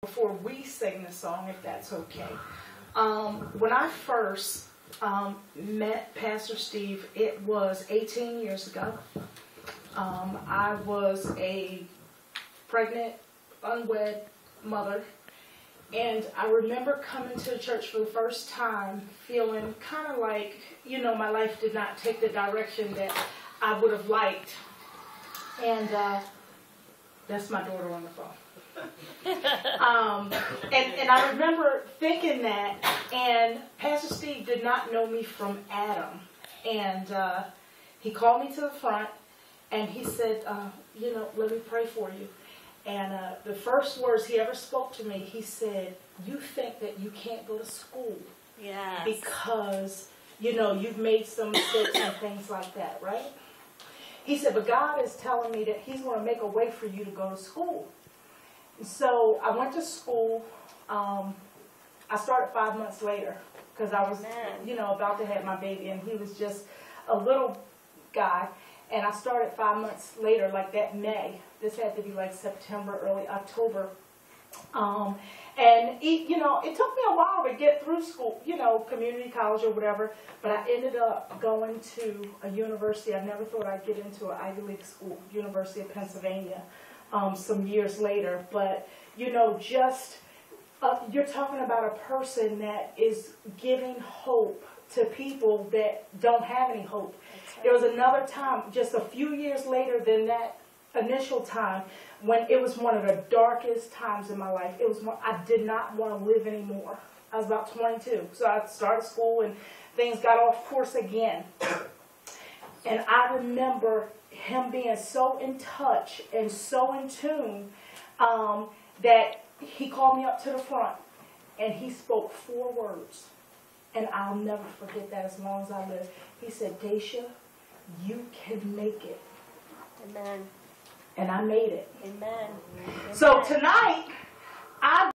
before we sing the song, if that's okay. When I first met Pastor Steve, it was 18 years ago. I was a pregnant, unwed mother. And I remember coming to the church for the first time feeling kind of like, you know, my life did not take the direction that I would have liked. And that's my daughter on the phone. And I remember thinking that, and Pastor Steve did not know me from Adam. And he called me to the front, and he said, you know, let me pray for you. And the first words he ever spoke to me, he said, you think that you can't go to school. Yes. Because, you know, you've made some mistakes and things like that, right? He said, but God is telling me that he's going to make a way for you to go to school. So I went to school. I started 5 months later because I was, you know, about to have my baby, and he was just a little guy. And I started 5 months later, like that May. This had to be like September, early October. And, you know, it took me a while to get through school, you know, community college or whatever. But I ended up going to a university. I never thought I'd get into an Ivy League school, University of Pennsylvania, some years later. But, you know, just, you're talking about a person that is giving hope to people that don't have any hope. There was another time, just a few years later than that initial time, when it was one of the darkest times in my life. It was one, I did not want to live anymore. I was about 22, so I started school and things got off course again. And I remember him being so in touch and so in tune that he called me up to the front and he spoke 4 words. And I'll never forget that as long as I live. He said, Dacia, you can make it. Amen. And I made it. Amen. So tonight, I